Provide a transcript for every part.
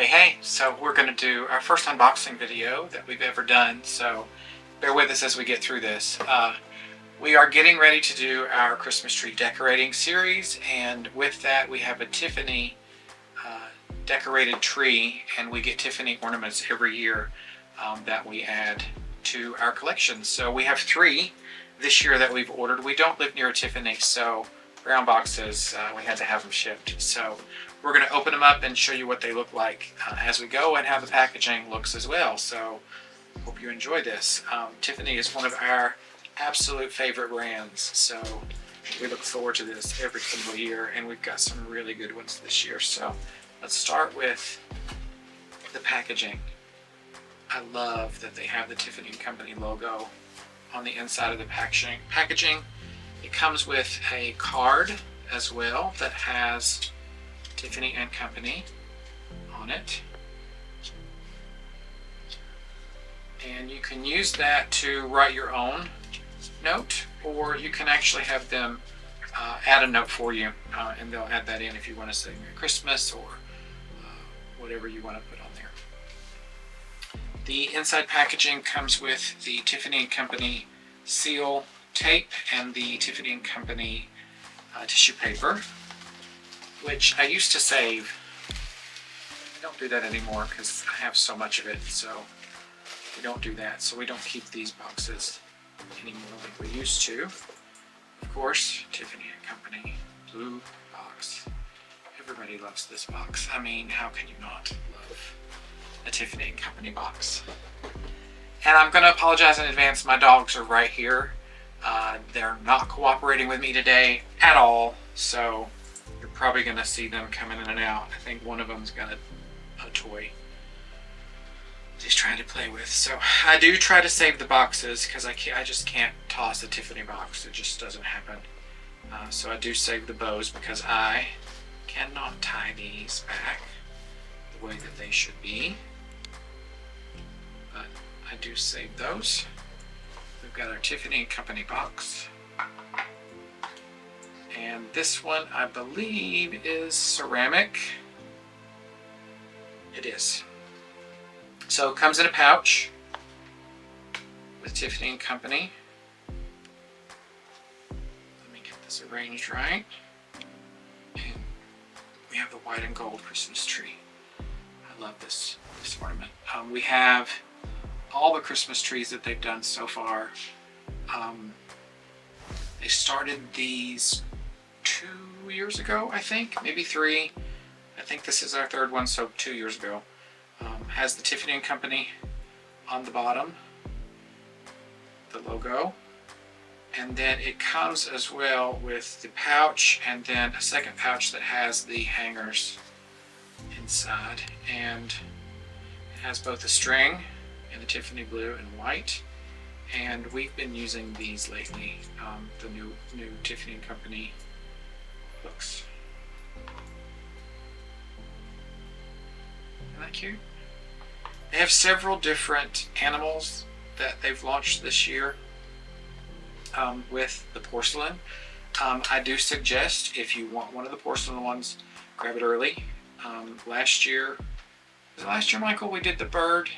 Hey, so we're going to do our first unboxing video that we've ever done, so bear with us as we get through this. We are getting ready to do our Christmas tree decorating series, and with that we have a Tiffany decorated tree, and we get Tiffany ornaments every year that we add to our collection. So we have 3 this year that we've ordered. We don't live near a Tiffany, so brown boxes, we had to have them shipped. So we're going to open them up and show you what they look like as we go, and how the packaging looks as well. So hope you enjoy this. Tiffany is one of our absolute favorite brands, so we look forward to this every single year, and we've got some really good ones this year. So let's start with the packaging. I love that they have the Tiffany Company logo on the inside of the packaging. It comes with a card as well that has Tiffany & Company on it, and you can use that to write your own note, or you can actually have them add a note for you, and they'll add that in if you want to say Merry Christmas or whatever you want to put on there. The inside packaging comes with the Tiffany & Company seal tape and the Tiffany & Company tissue paper, which I used to save. I don't do that anymore because I have so much of it, so we don't do that. So we don't keep these boxes anymore like we used to. Of course, Tiffany & Company blue box. Everybody loves this box. I mean, how can you not love a Tiffany & Company box? And I'm going to apologize in advance. My dogs are right here. They're not cooperating with me today at all, so you're probably going to see them coming in and out. I think one of them's got a toy he's trying to play with. So I do try to save the boxes because I just can't toss a Tiffany box. It just doesn't happen. So I do save the bows because I cannot tie these back the way that they should be. But I do save those. We've got our Tiffany & Company box. And this one, I believe, is ceramic. It is. So it comes in a pouch with Tiffany & Company. Let me get this arranged right. And we have the white and gold Christmas tree. I love this ornament. We have all the Christmas trees that they've done so far. They started these 2 years ago, I think, maybe 3. I think this is our 3rd one, so 2 years ago. Has the Tiffany & Company on the bottom, the logo, and then it comes as well with the pouch, and then a second pouch that has the hangers inside, and it has both the string in the Tiffany blue and white, and we've been using these lately, the new Tiffany & Company hooks. Isn't that cute? They have several different animals that they've launched this year with the porcelain. I do suggest, if you want one of the porcelain ones, grab it early. Last year, was it last year, Michael? We did the bird.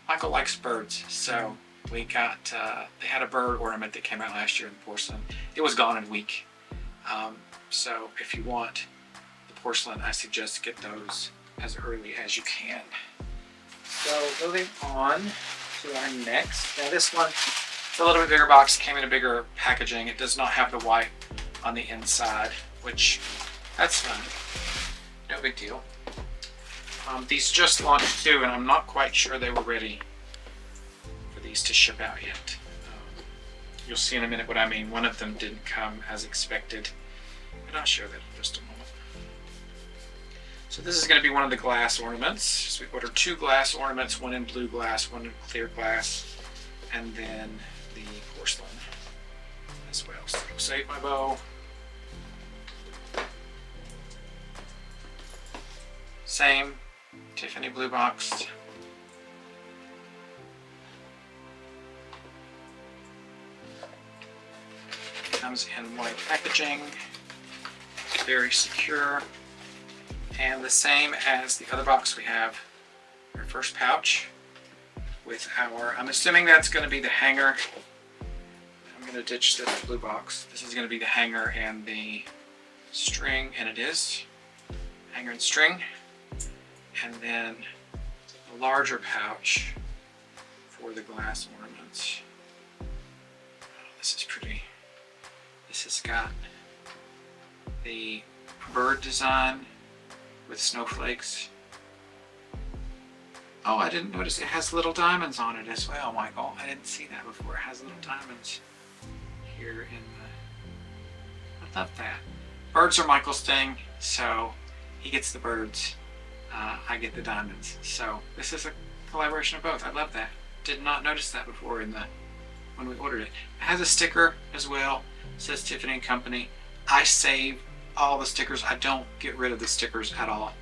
Michael likes birds, so we got, they had a bird ornament that came out last year in porcelain. It was gone in a week. So if you want the porcelain, I suggest get those as early as you can. So moving on to our next. Now this one, it's a little bit bigger box, came in a bigger packaging. It does not have the white on the inside, which, that's fine. No big deal. These just launched too, and I'm not quite sure they were ready for these to ship out yet. You'll see in a minute what I mean. One of them didn't come as expected, but I'll show that in just a moment. So this is going to be one of the glass ornaments. So we ordered 2 glass ornaments, one in blue glass, one in clear glass, and then the porcelain as well. So save my bow. Same Tiffany blue box. Comes in white packaging, very secure. And the same as the other box, we have our first pouch with our, I'm assuming that's going to be the hanger. I'm going to ditch this blue box. This is going to be the hanger and the string, and it is hanger and string. And then a larger pouch for the glass ornaments. Oh, this is pretty. This has got the bird design with snowflakes. Oh, I didn't notice it has little diamonds on it as well, Michael. I didn't see that before. It has little diamonds here in the... I love that. Birds are Michael's thing, so he gets the birds. I get the diamonds. So this is a collaboration of both. I love that. Did not notice that before when we ordered it. It has a sticker as well. It says Tiffany Company. I save all the stickers. I don't get rid of the stickers at all.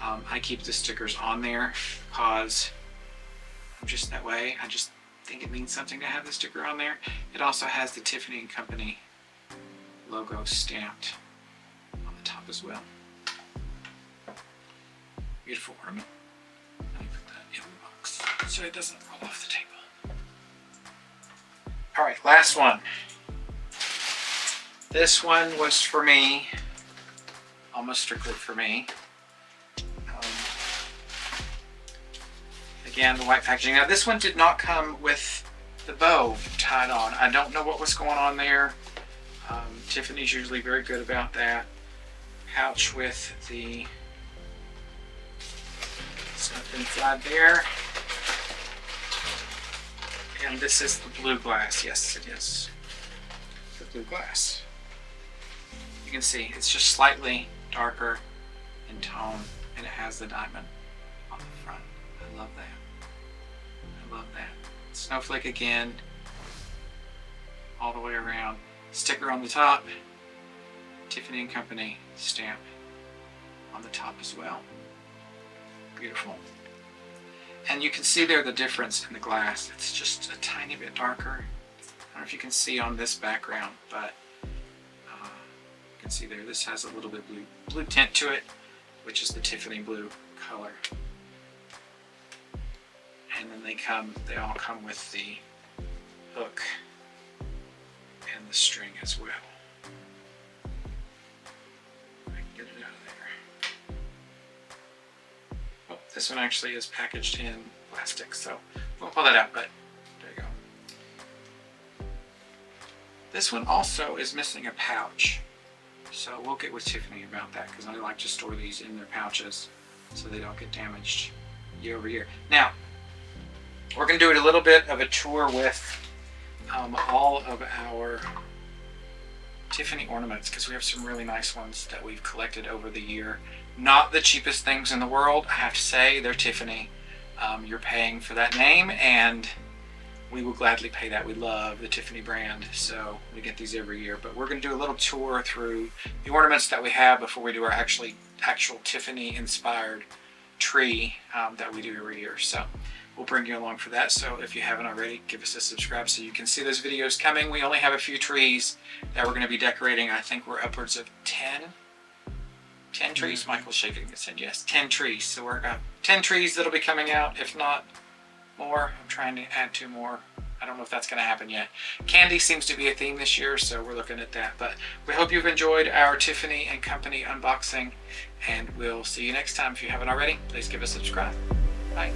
I keep the stickers on there because I'm just that way. I just think it means something to have the sticker on there. It also has the Tiffany Company logo stamped on the top as well. Beautiful ornament. Let me put that in the box so it doesn't roll off the table. All right, last one. This one was for me, almost strictly for me. Again, the white packaging. Now this one did not come with the bow tied on. I don't know what was going on there. Tiffany's usually very good about that. Pouch with the stuff inside there. And this is the blue glass. Yes, it is the blue glass. You can see it's just slightly darker in tone, and it has the diamond on the front. I love that. I love that. Snowflake again, all the way around. Sticker on the top, Tiffany & Company stamp on the top as well. Beautiful. And you can see there the difference in the glass. It's just a tiny bit darker. I don't know if you can see on this background, but you can see there, this has a little bit blue tint to it, which is the Tiffany blue color. And then they all come with the hook and the string as well. I can get it out of there. Oh, this one actually is packaged in plastic, so won't pull that out, but there you go. This one also is missing a pouch, so we'll get with Tiffany about that because I like to store these in their pouches so they don't get damaged year over year. Now, we're going to do a little bit of a tour with all of our Tiffany ornaments because we have some really nice ones that we've collected over the year. Not the cheapest things in the world, I have to say. They're Tiffany. You're paying for that name, and we will gladly pay that. We love the Tiffany brand, so we get these every year. But we're going to do a little tour through the ornaments that we have before we do our actual Tiffany-inspired tree that we do every year. So we'll bring you along for that. So if you haven't already, give us a subscribe so you can see those videos coming. We only have a few trees that we're going to be decorating. I think we're upwards of 10 trees. Michael's shaking his head. Yes, 10 trees. So we're 10 trees that'll be coming out, if not more. I'm trying to add 2 more. I don't know if that's going to happen yet. Candy seems to be a theme this year, so we're looking at that. But we hope you've enjoyed our Tiffany & Company unboxing, and we'll see you next time. If you haven't already, please give us a subscribe. Bye.